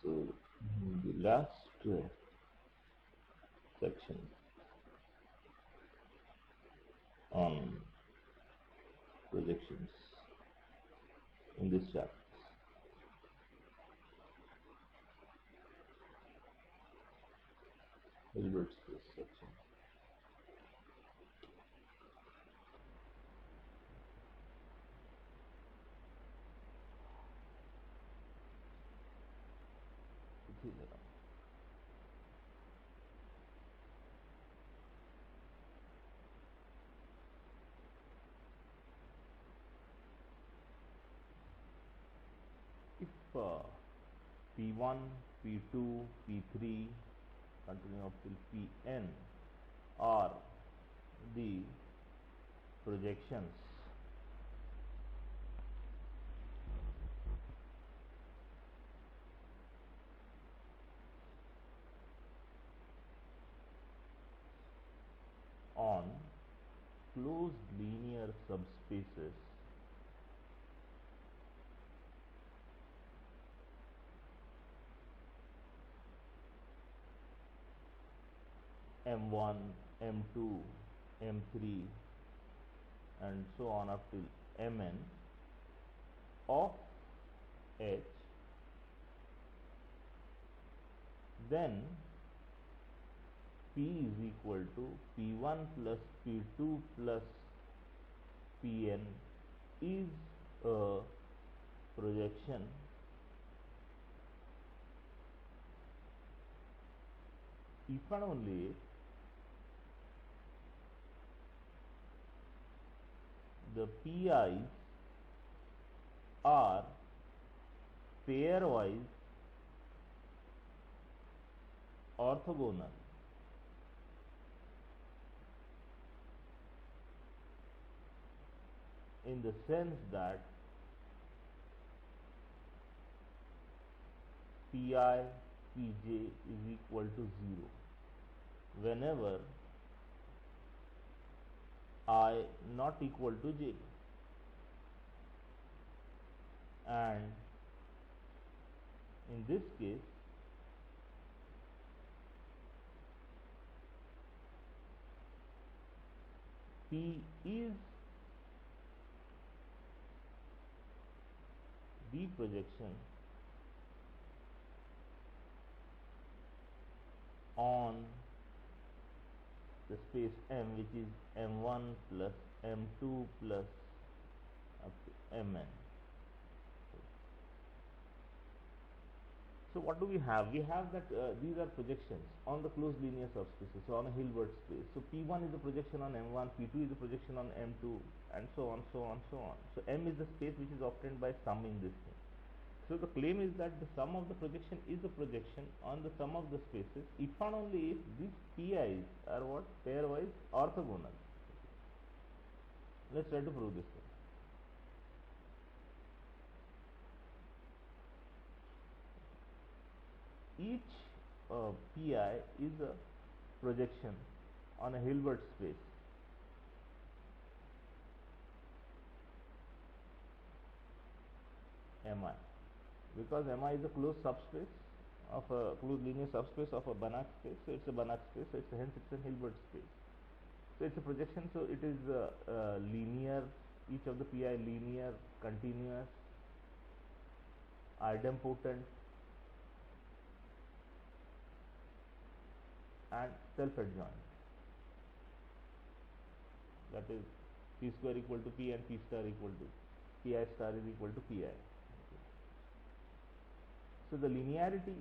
So the last section on projections in this chapter. Hilbert space section. It is around. If P1, P2, P3 continuing up till Pn are the projections on closed linear subspaces M1, M2, M3 and so on up till Mn of H, then P is equal to P1 plus P2 plus Pn is a projection if and only if the PIs are pairwise orthogonal. In the sense that Pi Pj is equal to 0 whenever I not equal to j, and in this case P is the projection on the space M, which is M1 plus M2 plus up to Mn. So what do we have? We have that these are projections on the closed linear subspaces, so on a Hilbert space. So P1 is a projection on M1, P2 is a projection on M2, and so on, so on, so on. So M is the space which is obtained by summing this thing. So the claim is that the sum of the projection is a projection on the sum of the spaces if and only if these PIs are what? Pairwise orthogonal. Let's try to prove this thing. Each Pi is a projection on a Hilbert space Mi, because Mi is a closed subspace of a closed linear subspace of a Banach space, so it's a Banach space, so hence it's a Hilbert space. So it's a projection, so it is linear, each of the Pi linear, continuous, idempotent and self-adjoint. That is P square equal to P and P star equal to Pi star is equal to Pi. So the linearity,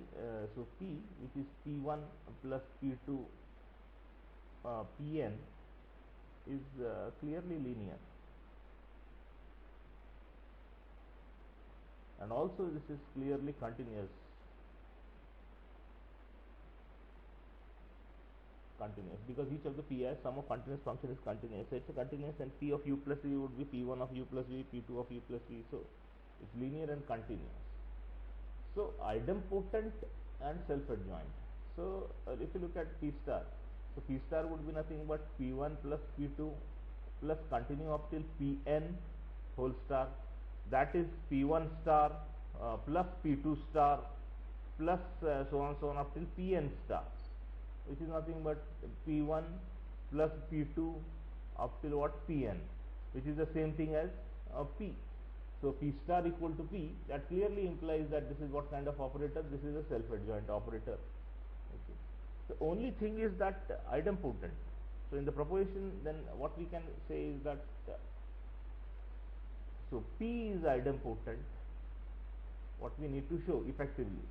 so P, which is P1 plus P2 Pn is clearly linear, and also this is clearly continuous. Because each of the Pi sum of continuous function is continuous, so it's a continuous, and P of u plus v would be P1 of u plus v, P2 of u plus v, so it's linear and continuous. So idempotent and self-adjoint. So if you look at P star, so P star would be nothing but P1 plus P2 plus continue up till Pn whole star, that is P1 star plus P2 star plus so on so on up till Pn star, which is nothing but P1 plus P2 up till what, Pn, which is the same thing as P. So P star equal to P, that clearly implies that this is what kind of operator? This is a self-adjoint operator. Okay. The only thing is that idempotent. So in the proposition, then what we can say is that so P is idempotent. What we need to show effectively,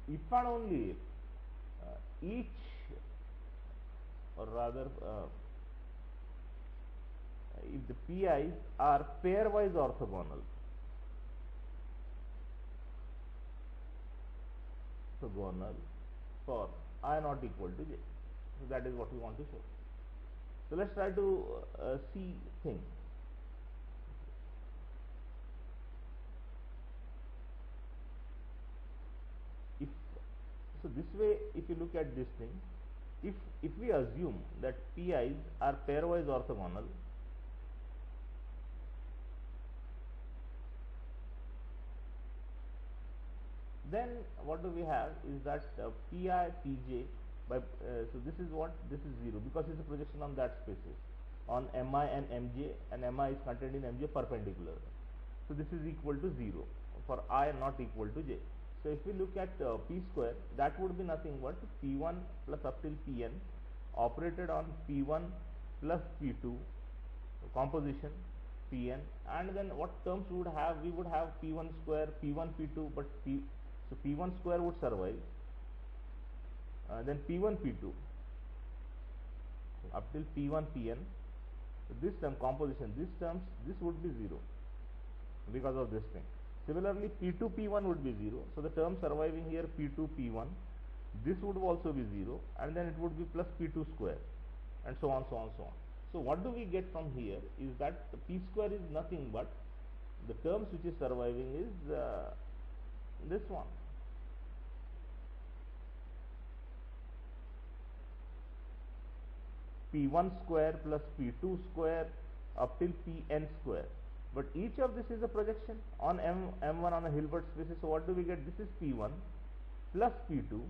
if and only if each, or rather if the PIs are pairwise orthogonal. For I not equal to j. So that is what we want to show. So let's try to see things. So this way, if you look at this thing, if we assume that PIs are pairwise orthogonal, then what do we have is that Pi Pj by so this is what, this is 0 because it's a projection on that spaces on Mi and Mj, and Mi is contained in Mj perpendicular. So this is equal to 0 for I not equal to j. So if we look at P square, that would be nothing but P1 plus up till Pn operated on P1 plus P2 composition Pn, and then what terms we would have? We would have P1 square, P1 P2, but so P1 square would survive, then P1 P2 up till P1 Pn. So this term composition, this would be 0 because of this thing. Similarly, P2 P1 would be 0, so the term surviving here P2 P1, this would also be 0, and then it would be plus P2 square, and so on, so on, so on. So what do we get from here is that the P square is nothing but the terms which is surviving is this one. P1 square plus P2 square up till Pn square. But each of this is a projection on M1 on a Hilbert spaces. So what do we get? This is P1 plus P2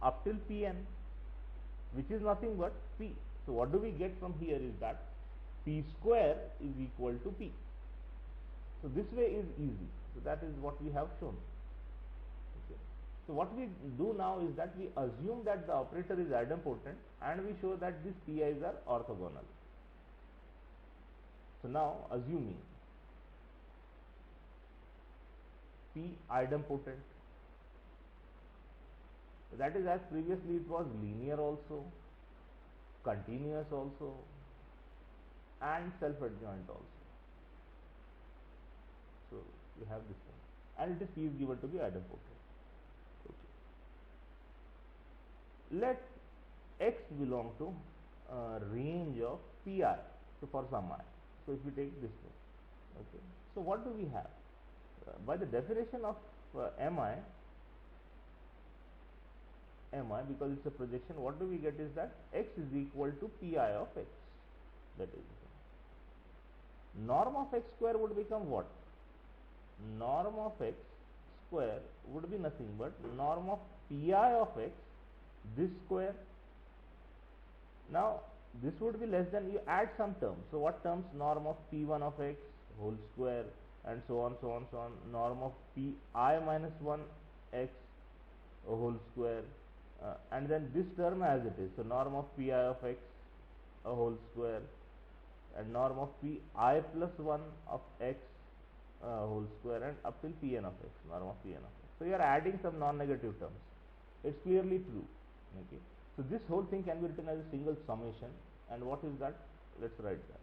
up till Pn, which is nothing but P. So what do we get from here is that P square is equal to P. So this way is easy. So that is what we have shown. Okay. So what we do now is that we assume that the operator is idempotent, and we show that these PIs are orthogonal. So now assuming P idempotent, that is, as previously it was linear also, continuous also, and self-adjoint also. So we have this thing, and it is P is given to be idempotent. Okay. Let X belong to range of Pi. So for some I. So if we take this thing, okay. So what do we have? By the definition of Mi, because it's a projection, what do we get is that X is equal to Pi of X. That is, norm of X square would become what? Norm of X square would be nothing but norm of Pi of X, this square. Now this would be less than, you add some terms. So what terms? Norm of P1 of X whole square, and so on, so on, so on. Norm of Pi minus 1 X a whole square, and then this term as it is. So norm of Pi of X a whole square, and norm of Pi plus 1 of X whole square, and up till Pn of X, norm of Pn of X. So you are adding some non-negative terms. It's clearly true. Okay. So this whole thing can be written as a single summation, and what is that? Let's write that.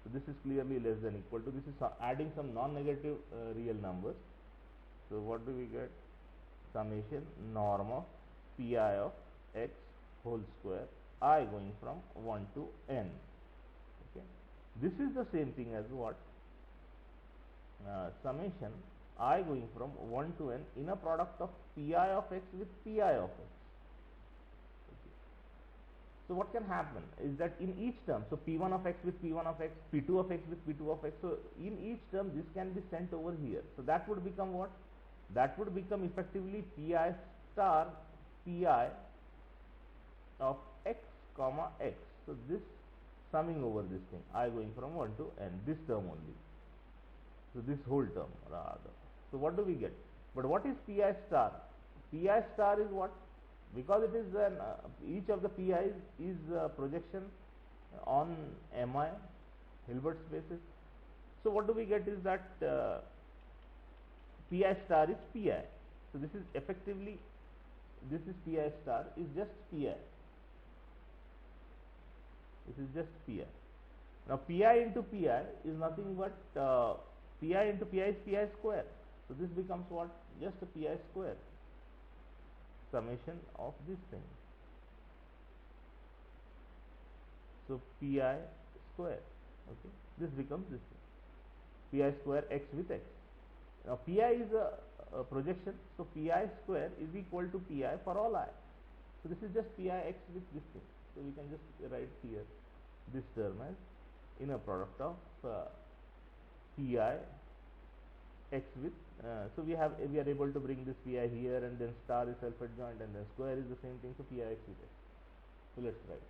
So this is clearly less than equal to, this is adding some non-negative real numbers. So what do we get? Summation norm of Pi of X whole square, I going from 1 to n. Okay. This is the same thing as what? Summation I going from 1 to n inner product of Pi of X with Pi of X. So what can happen is that in each term, so P1 of x with P1 of x, P2 of x with P2 of x, so in each term this can be sent over here. So that would become what? That would become effectively Pi star Pi of x comma x. So this summing over this thing, I going from 1 to n, this term only. So this whole term rather. So what do we get? But what is Pi star? Pi star is what? Because it is an each of the Pi's is a projection on Mi Hilbert spaces. So what do we get is that Pi star is Pi. So this is effectively, this is Pi star is just Pi. This is just Pi. Now Pi into Pi is nothing but Pi into Pi is Pi square. So this becomes what? Just a Pi square summation of this thing. So Pi square. Okay, this becomes this thing. Pi square x with x. Now Pi is a projection, so Pi square is equal to Pi for all I. So this is just Pi x with this thing. So we can just write here this term as inner product of Pi x with so we are able to bring this Pi here, and then star is self adjoint, and then square is the same thing, so Pi x with x. So let's write.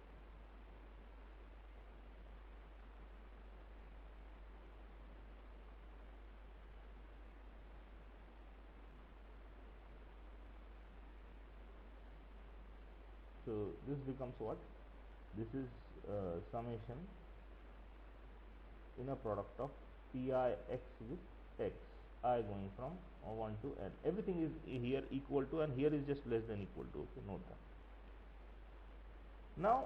So this becomes what? This is summation inner product of Pi x with x, I going from 1 to n. Everything is here equal to, and here is just less than equal to. Okay, note that. Now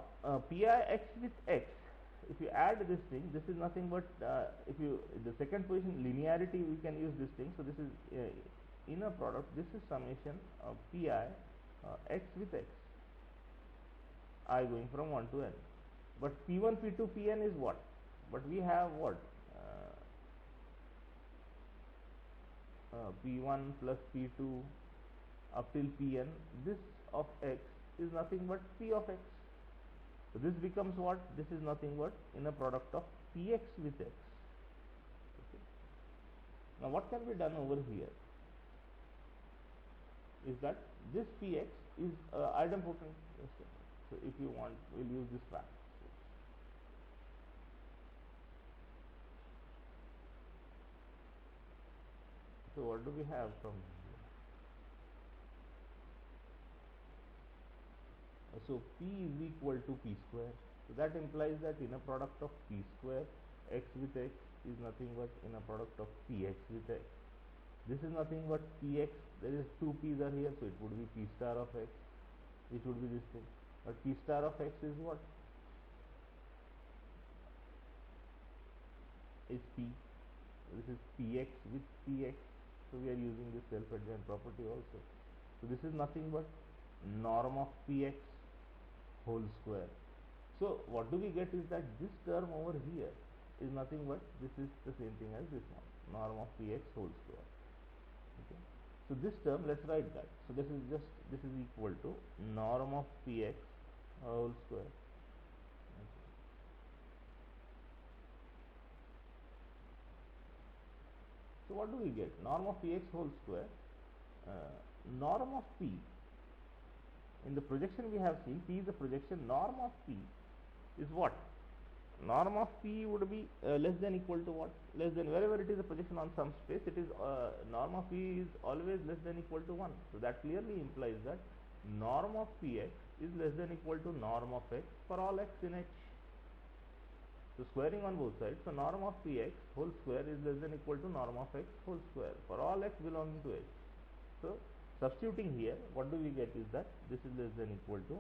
Pi x with x, if you add this thing, this is nothing but if you the second position linearity, we can use this thing. So this is inner product. This is summation of Pi x with x, I going from 1 to n. But P1, P2, Pn is what? But we have what? P1 plus P2 up till Pn. This of x is nothing but P of x. So this becomes what? This is nothing but inner product of Px with x. Okay. Now what can be done over here is that this Px is idempotent. So if you want, we'll use this fact. So what do we have from here? So P is equal to P square. So that implies that inner product of P square x with x is nothing but inner product of Px with x. This is nothing but Px. There is two P's are here, so it would be P star of x, which would be this thing. But P star of x is what? Is P. This is Px with Px. So we are using this self-adjoint property also. So this is nothing but norm of Px whole square. So what do we get is that this term over here is nothing but this is the same thing as this one, norm of Px whole square. Okay. So this term, let's write that. So this is equal to norm of Px whole square. Okay. So what do we get? Norm of Px whole square. Norm of P, in the projection we have seen, P is a projection. Norm of P is what? Norm of P would be less than equal to what? Less than, wherever it is a projection on some space, it is norm of P is always less than equal to 1. So that clearly implies that norm of Px is less than equal to norm of x for all x in H. So squaring on both sides, so norm of Px whole square is less than equal to norm of x whole square for all x belonging to H. So substituting here, what do we get is that this is less than equal to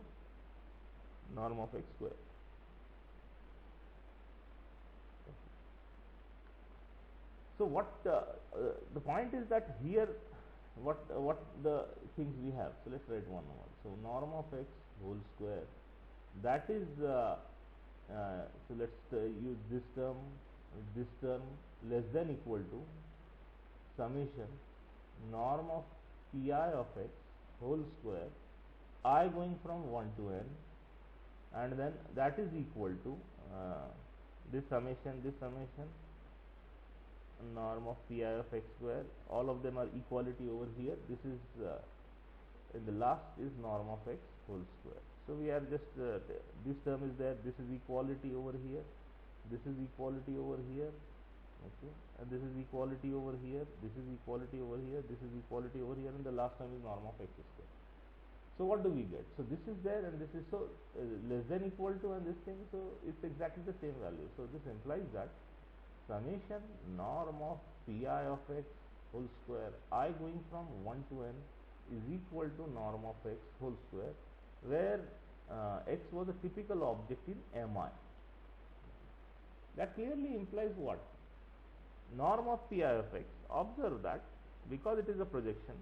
norm of x square. So what the point is that here what the things we have. So let's write one more. So norm of x whole square, that is so let's use this term less than equal to summation norm of Pi of x whole square, I going from 1 to n, and then that is equal to this summation norm of pi of x square. All of them are equality over here. This is in the last is norm of x whole square. So we are just this term is there, this is equality over here, this is equality over here, okay, and this is equality over here, this is equality over here, this is equality over here, and the last term is norm of x square. So what do we get? So this is there and this is so less than equal to and this thing, so it's exactly the same value. So this implies that summation norm of pi of x whole square I going from 1 to n is equal to norm of x whole square, where x was a typical object in mi. That clearly implies what? Norm of pi of x, observe that because it is a projection,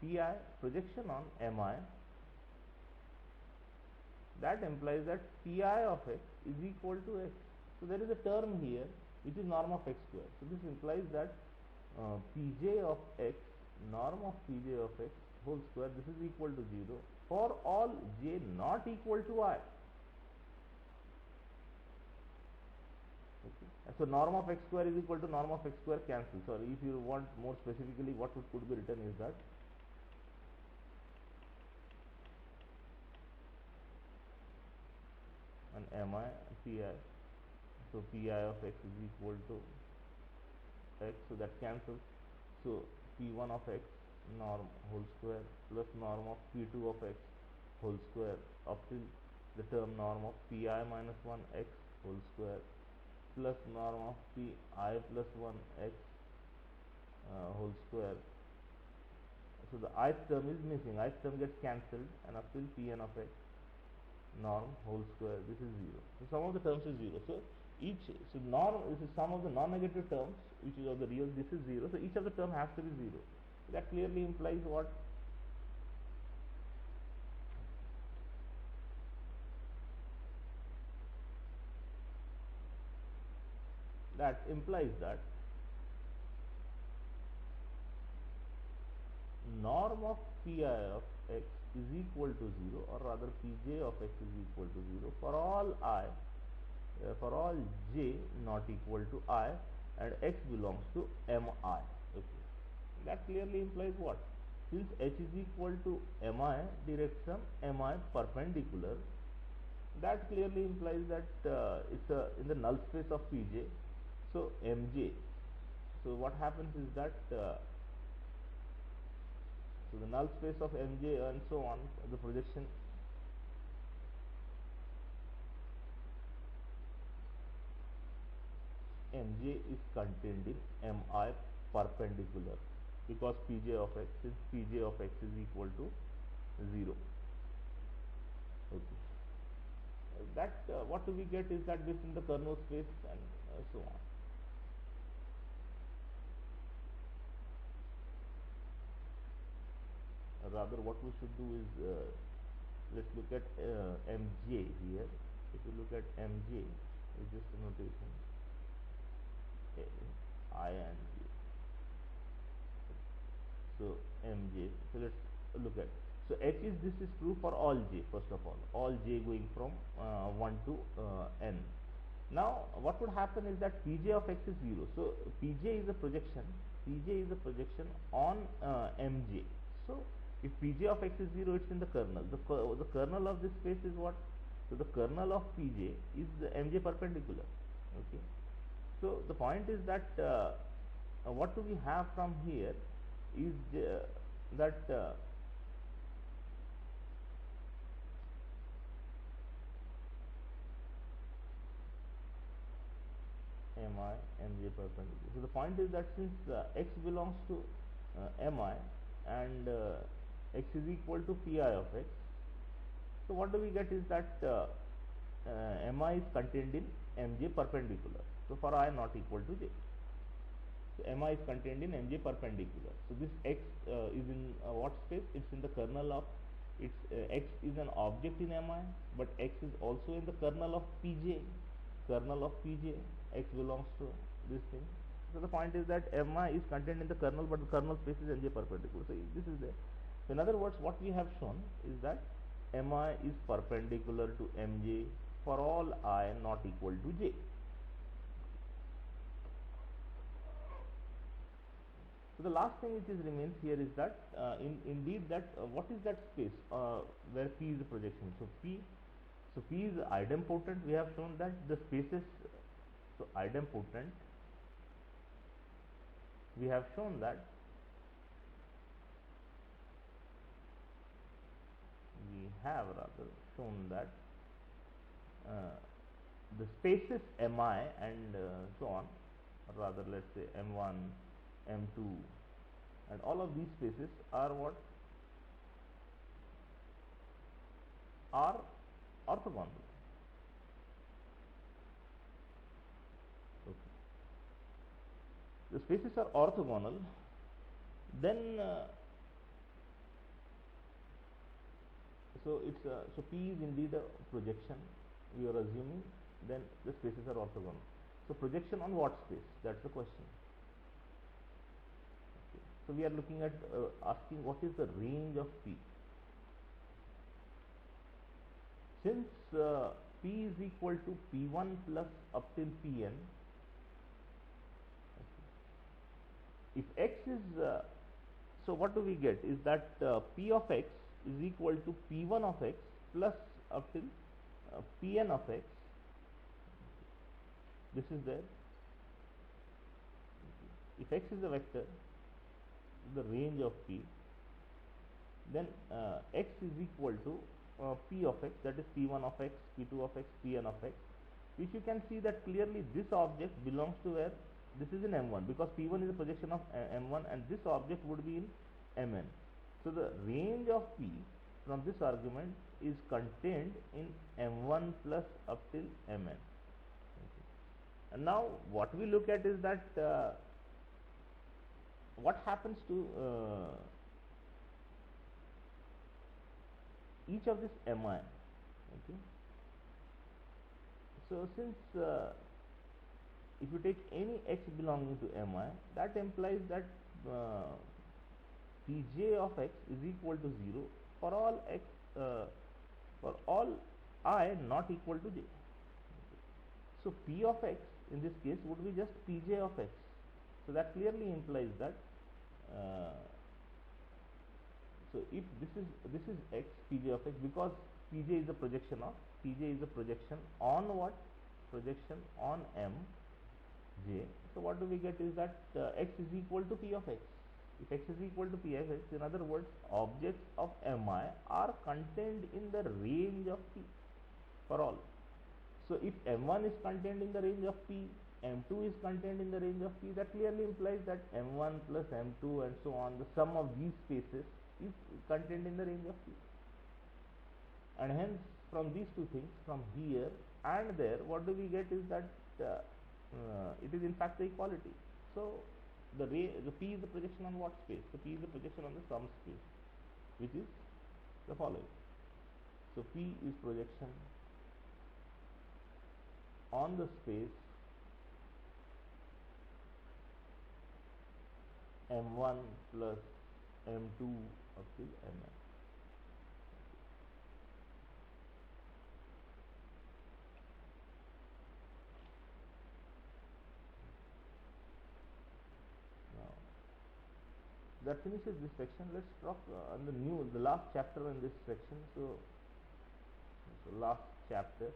pi projection on mi, that implies that pi of x is equal to x. So there is a term here which is norm of x square. So this implies that pj of x, norm of pj of x whole square, this is equal to 0 for all j not equal to I. Okay. So norm of x square is equal to norm of x square cancels. Or if you want more specifically, what could be written is that and mi pi, so pi of x is equal to x, so that cancels. So p1 of x norm whole square plus norm of p2 of x whole square up till the term norm of pi minus 1 x whole square plus norm of pi plus 1 x whole square. So the ith term is missing, ith term gets cancelled, and up till pn of x norm whole square, this is 0. So sum of the terms is 0. So each, so norm, this is sum of the non-negative terms which is of the real, this is 0. So each of the term has to be 0. That clearly implies what? That implies that norm of pi of x is equal to 0, or rather pj of x is equal to 0 for all I, for all j not equal to I, and x belongs to mi. Okay. That clearly implies what? Since h is equal to mi direction mi perpendicular, that clearly implies that it's in the null space of pj. So mj, so what happens is that so the null space of mj and so on, the projection mj is contained in mi perpendicular, because pj of x, since pj of x is equal to 0. Okay. That what do we get is that this in the kernel space and so on. Rather, what we should do is let's look at mj here. If you look at mj, it's just a notation I and j. So mj, so let's look at, so h is, this is true for all j, first of all j going from 1 to n. Now what would happen is that pj of x is 0. So pj is a projection, on mj. So if pj of x is 0, it's in the kernel. The kernel of this space is what? So the kernel of pj is the mj perpendicular. Okay. So the point is that what do we have from here is that mi mj perpendicular. So the point is that since x belongs to mi and x is equal to pi of x, so what do we get is that mi is contained in mj perpendicular. So for I not equal to j, so mi is contained in mj perpendicular. So this x is in what space? It's in the kernel of, it's x is an object in mi, but x is also in the kernel of pj. X belongs to this thing. So the point is that mi is contained in the kernel, but the kernel space is mj perpendicular. So this is there. So in other words, what we have shown is that mi is perpendicular to mj for all I not equal to j. So the last thing which is remains here is that indeed that what is that space where P is a projection. So P is idempotent. We have shown that the spaces, so idempotent, we have shown that the spaces mi and so on, or rather let's say m1, m2 and all of these spaces are what? Are orthogonal. Okay. The spaces are orthogonal, then so P is indeed a projection, we are assuming, then the spaces are orthogonal. So projection on what space? That's the question. Okay. So we are looking at asking what is the range of P. Since P is equal to P1 plus up till Pn, okay, if x is so what do we get is that P of x is equal to P1 of x plus up till Pn of x. This is there. If x is a vector, the range of P, then x is equal to P of x, that is P1 of x, P2 of x, Pn of x, which you can see that clearly this object belongs to where? This is in M1, because P1 is a projection of M1 and this object would be in Mn. So the range of P from this argument is contained in M1 plus up till Mn. Okay. And now what we look at is that what happens to each of this mi. Okay. So since if you take any x belonging to mi, that implies that Pj of x is equal to 0 for all x for all I not equal to j. So P of x in this case would be just Pj of x. So that clearly implies that so if this is x, Pj of x, because Pj is a projection on what? Projection on M j. So what do we get is that x is equal to P of x. If x is equal to P of x, in other words, objects of mi are contained in the range of P for all. So if M1 is contained in the range of P, M2 is contained in the range of P, that clearly implies that M1 plus M2 and so on, the sum of these spaces is contained in the range of P. And hence from these two things, from here and there, what do we get is that it is in fact the equality. So the P is the projection on what space? So P is the projection on the sum space, which is the following. So P is projection on the space M1 plus M2 up till Mn. That finishes this section. Let's talk on the last chapter in this section. So last chapter. Okay.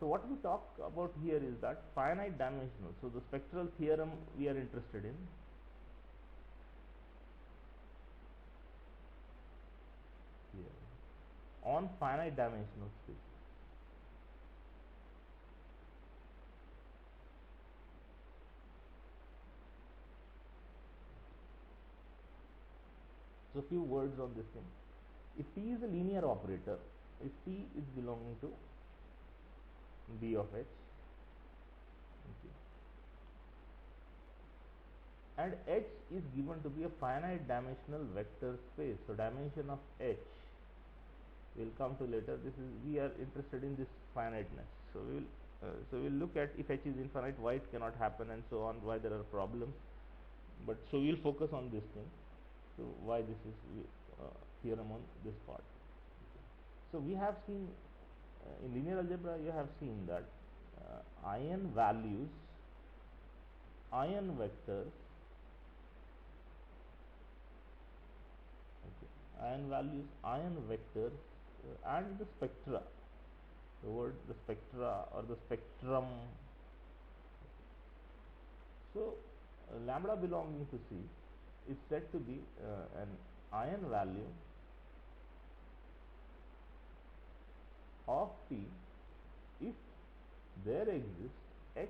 So what we talk about here is that finite dimensional. So the spectral theorem we are interested in. Here on finite dimensional space. So few words on this thing. If P is a linear operator, if P is belonging to B of H, okay, and H is given to be a finite dimensional vector space, so dimension of H we'll come to later. This is, we are interested in this finiteness. So we'll look at if H is infinite, why it cannot happen and so on, why there are problems. But so we'll focus on this thing. So why this is theorem on this part. So we have seen in linear algebra, you have seen that ion values, ion vectors, ion values, ion vectors, and the spectra. The word the spectra or the spectrum. So lambda belonging to C is said to be an ion value of P if there exists X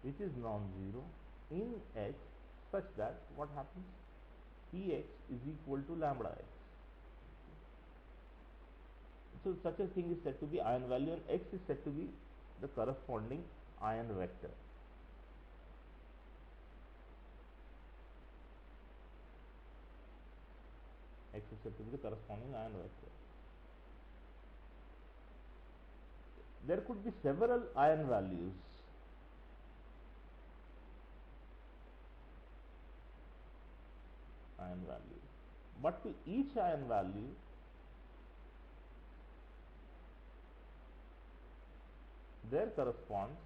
which is non-zero in H such that what happens? Px is equal to lambda X. So such a thing is said to be ion value, and X is said to be the corresponding ion vector. X is said to be the corresponding ion vector. There could be several ion values. But to each ion value, there corresponds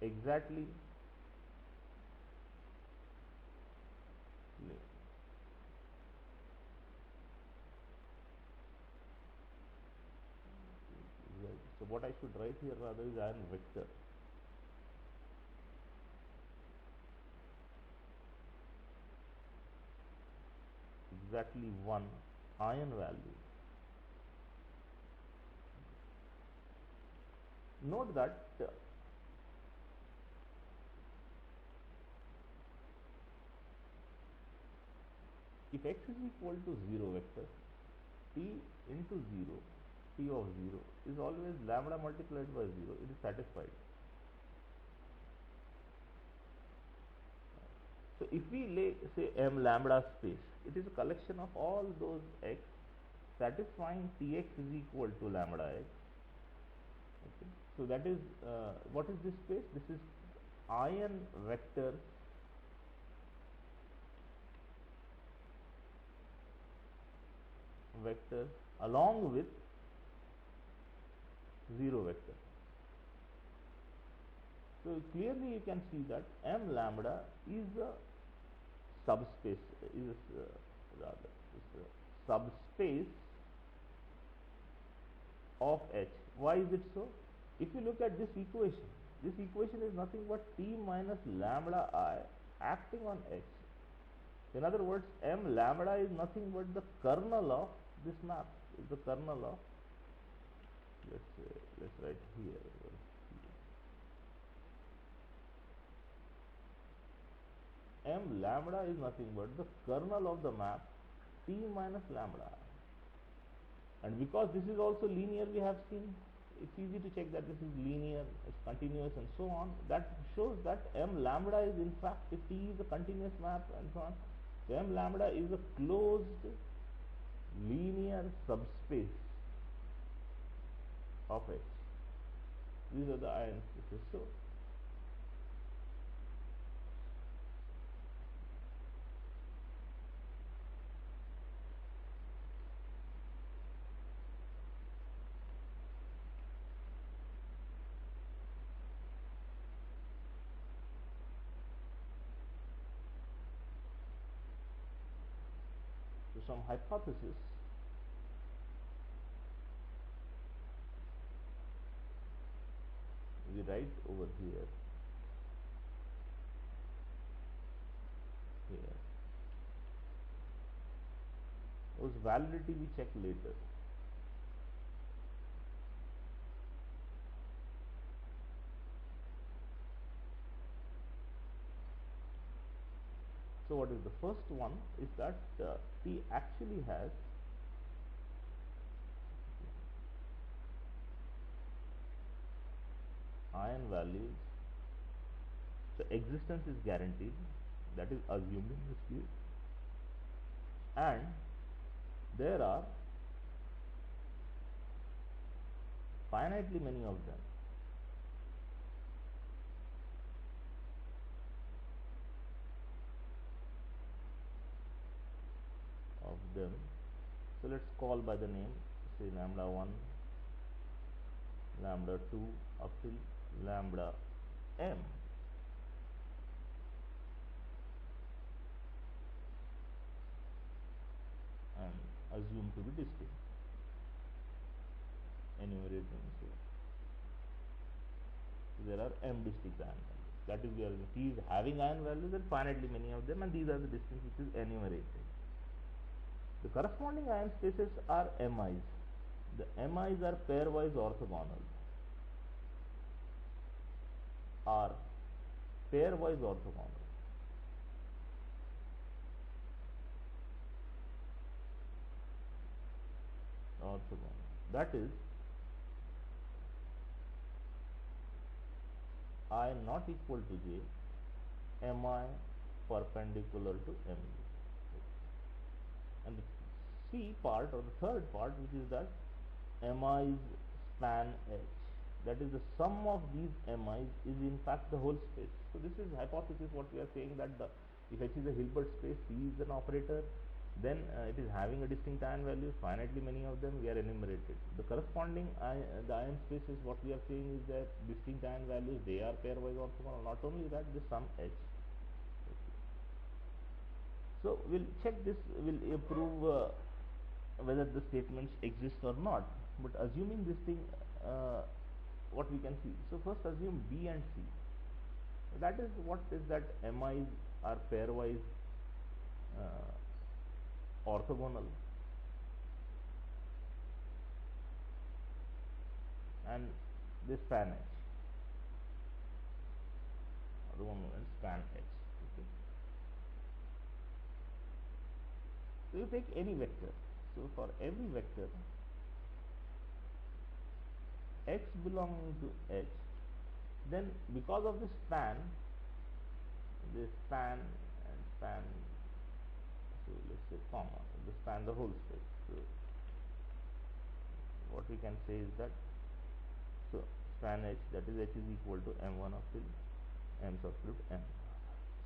exactly so what I should write here rather is ion vector. Exactly one ion value. Note that if X is equal to 0 vector, P into 0, P of 0 is always lambda multiplied by 0, it is satisfied. So if we lay say M lambda space, it is a collection of all those X satisfying Tx is equal to lambda X. Okay. So that is what is this space? This is ion vector along with 0 vector. So clearly you can see that M lambda is a subspace, subspace of H. Why is it so? If you look at this equation is nothing but T minus lambda I acting on H. In other words, M lambda is nothing but the kernel of this map. Is the kernel of, let's write here. M lambda is nothing but the kernel of the map T minus lambda. And because this is also linear, we have seen, it's easy to check that this is linear, it's continuous and so on. That shows that M lambda is in fact, if T is a continuous map and so on, so M lambda is a closed linear subspace of H. These are the ion spaces. So some hypothesis we write over here. Whose validity we check later. So what is the first one is that T actually has ion values. So existence is guaranteed, that is assumed in this case, and there are finitely many of them. them. So let's call by the name, say lambda 1, lambda 2 up till lambda m, and assume to be distinct. Enumerating, so there are m distinct ion values. That is, we are P is having ion values and finitely many of them, and these are the distinct which is enumerated. The corresponding ion spaces are MIs. The MIs are pairwise orthogonal. Are pairwise orthogonal. That is, I not equal to j, mi perpendicular to mj. And the C part, or the third part, which is that mi's span H, that is the sum of these mi's is in fact the whole space. So this is hypothesis what we are saying, that if H is a Hilbert space, C is an operator, then it is having a distinct ion value, finitely many of them, we are enumerated. The corresponding the ion spaces, what we are saying is that distinct ion values, they are pairwise orthogonal. Not only that, the sum H. Okay. So we'll check this, we'll prove whether the statements exist or not. But assuming this thing, what we can see. So first assume B and C. That is, what is that MIs are pairwise orthogonal, and they span H. Orthogonal and span H. Okay. So you take any vector. So for every vector x belonging to H, then because of the span, and span, so let's say comma, they span the whole space. So what we can say is that, so span H, that is H is equal to m1 up till m subscript m.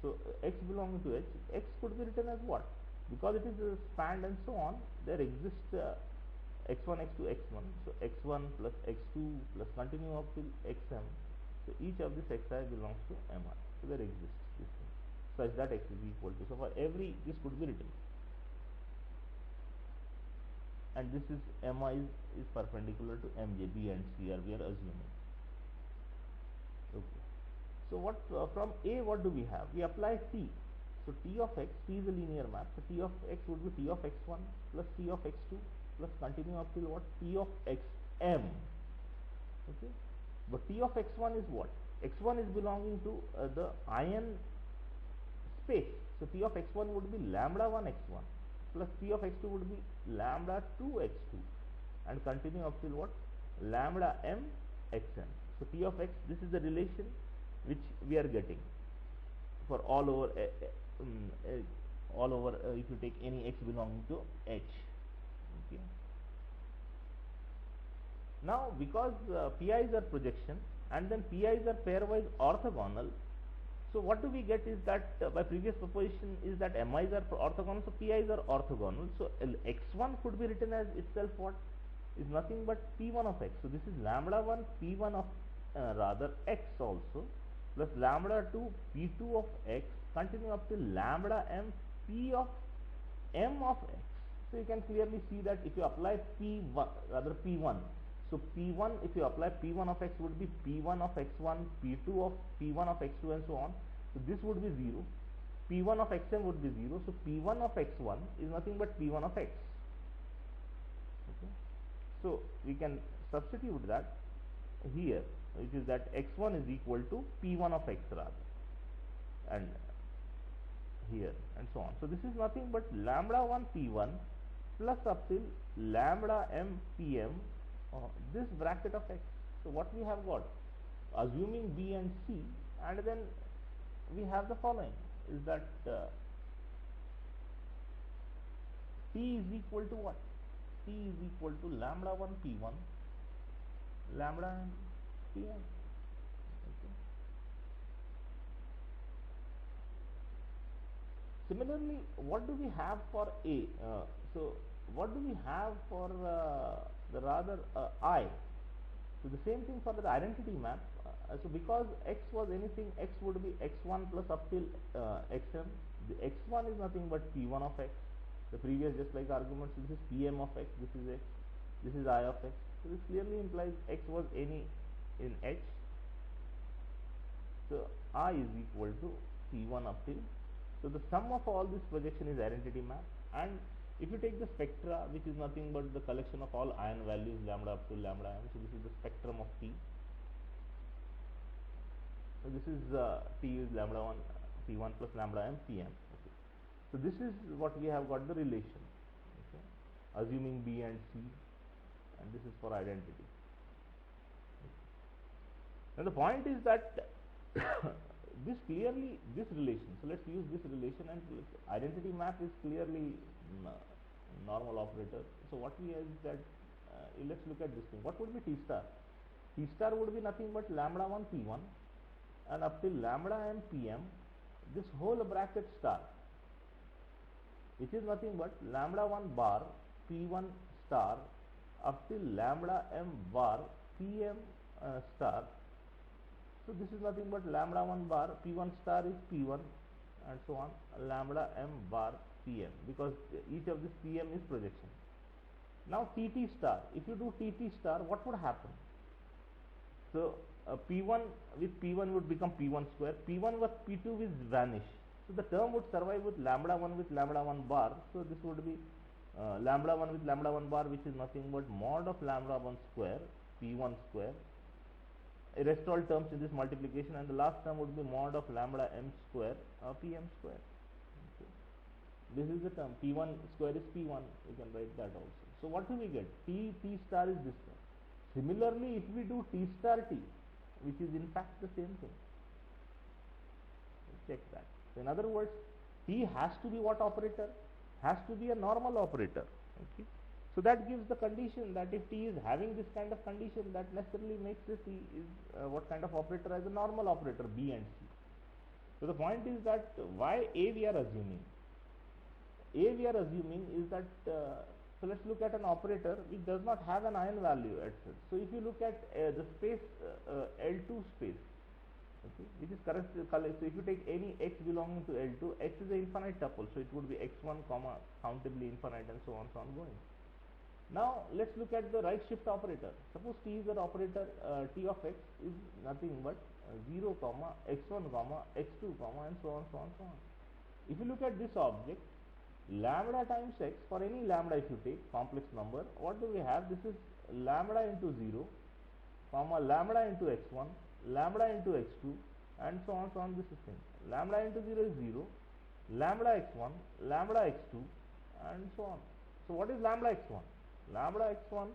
So x belonging to H, x could be written as what? Because it is spanned and so on, there exists x1, x2, x1. So x1 plus x2 plus continue up till xm. So each of this xi belongs to mi. So there exists this thing such that x is equal to. So for every, this could be written. And this is mi is perpendicular to mj. B and C are, we are assuming. Okay. So what from A, what do we have? We apply T. So T of x, T is a linear map. So T of x would be T of x1 plus T of x2 plus continue up till what? T of xm. Okay. But T of x1 is what? X1 is belonging to the ion space. So T of x1 would be lambda 1 x1 plus T of x2 would be lambda 2 x2 and continue up till what? Lambda m xm. So T of x, this is the relation which we are getting for all over if you take any x belonging to H. Okay. Now because PIs are projection and then PIs are pairwise orthogonal, so what do we get is that by previous proposition is that MIs are orthogonal, so PIs are orthogonal. So x1 could be written as itself what is nothing but P1 of x. So this is lambda 1 P1 of rather x also plus lambda 2 P2 of x continue up to lambda m P of m of x. So you can clearly see that if you apply P1, rather P1, so P1, if you apply P1 of x would be P1 of x1, P2 of P1 of x2 and so on. So this would be 0. P1 of xm would be 0. So P1 of x1 is nothing but P1 of x. Okay. So we can substitute that here, which is that x1 is equal to P1 of x rather, and here and so on. So this is nothing but lambda 1 P1 plus up till lambda m Pm, this bracket of x. So what we have got, assuming B and C, and then we have the following, is that T is equal to what? T is equal to lambda 1 P1 lambda m Pm. Okay. Similarly, what do we have for A? So what do we have for the rather I? So the same thing for the identity map. So because x was anything, x would be x1 plus up till xm. The x1 is nothing but p1 of x. The previous just like arguments, this is pm of x, this is x, this is I of x. So this clearly implies x was any in H. So I is equal to p1 up till. So the sum of all this projection is identity map, and if you take the spectra, which is nothing but the collection of all ion values lambda up to lambda m, so this is the spectrum of T. So this is T is lambda 1 p1 plus lambda m pm. Okay. So this is what we have got the relation, okay, assuming B and C, and this is for identity. Now the point is that this relation, so let's use this relation, and identity map is clearly normal operator. So what we have is that let's look at this thing. What would be T star? T star would be nothing but lambda 1 p1 and up till lambda m pm, this whole bracket star, which is nothing but lambda 1 bar p1 star up till lambda m bar pm star. So this is nothing but lambda 1 bar p1 star is p1 and so on, lambda m bar pm, because each of this pm is projection. Now tt star, if you do tt star, what would happen? So p1 with p1 would become p1 square, p1 with p2 will vanish. So the term would survive with lambda 1 bar. So this would be lambda 1 with lambda 1 bar, which is nothing but mod of lambda 1 square p1 square. Rest all terms in this multiplication, and the last term would be mod of lambda m square pm square. Okay. This is the term, p1 square is p1, you can write that also. So what do we get? T star is this term. Similarly, if we do T star T, which is in fact the same thing, check that. So in other words, T has to be what operator? Has to be a normal operator. Okay. So that gives the condition that if T is having this kind of condition, that necessarily makes this T is what kind of operator? As a normal operator, B and C. So the point is that why A we are assuming? A we are assuming is that so let's look at an operator which does not have an ion value at such. So if you look at the space L2 space, okay, which is correct. So if you take any x belonging to L2, x is an infinite tuple, so it would be x1 comma countably infinite and so on going. Now let's look at the right shift operator. Suppose T is an operator, T of x is nothing but 0 comma x1 comma x2 comma and so on. If you look at this object, lambda times x, for any lambda if you take complex number, what do we have? This is lambda into 0 comma lambda into x1, lambda into x2 and so on. This is thing. Lambda into 0 is 0, lambda x1, lambda x2 and so on. So what is lambda x1? Lambda x1,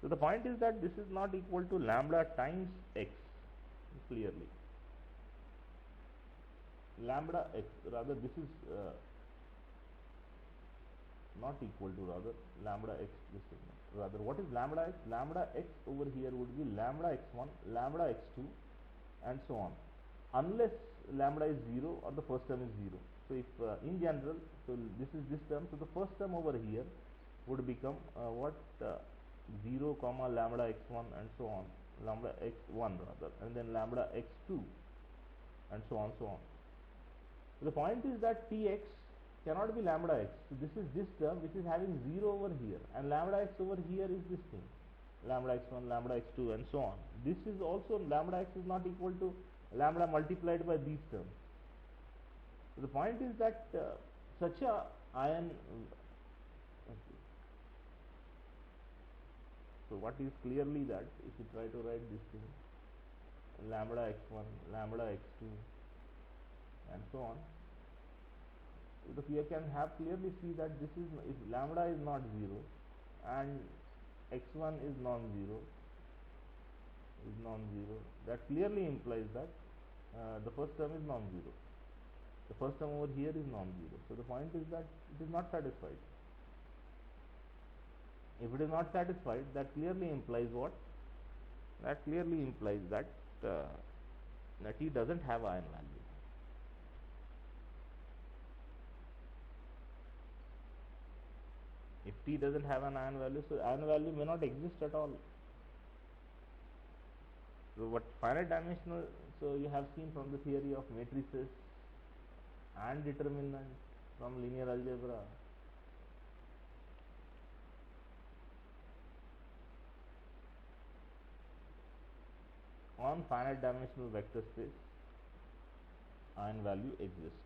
so the point is that this is not equal to lambda times x, clearly. Lambda x, rather this is not equal to rather lambda x, this segment. Rather what is lambda x? Lambda x over here would be lambda x1, lambda x2 and so on, unless lambda is 0 or the first term is 0. So if in general, so this is this term, so the first term over here would become 0 comma lambda x1 and so on, lambda x1 rather, and then lambda x2 and so on. So the point is that Tx cannot be lambda x. So this is this term which is having 0 over here, and lambda x over here is this thing, lambda x1, lambda x2 and so on. This is also, lambda x is not equal to lambda multiplied by these terms. So the point is that such a ion, okay. So what is clearly that if you try to write this thing, lambda x1, lambda x2 and so on, so you can have clearly see that this is, if lambda is not 0 and x1 is non-zero, that clearly implies that the first term is non-zero. The first term over here is non-zero. So the point is that it is not satisfied. If it is not satisfied, that clearly implies what? That clearly implies that T doesn't have ion value. If T doesn't have an iron value, so iron value may not exist at all. So what finite dimensional, so you have seen from the theory of matrices and determinants from linear algebra. On finite dimensional vector space, iron value exists.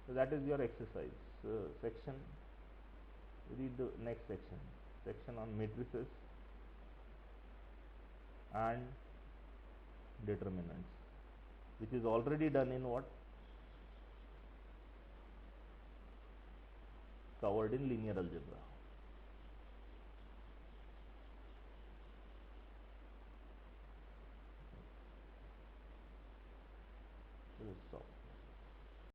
So that is your exercise. So section, read the next section on matrices and determinants, which is already done in what? Covered in linear algebra.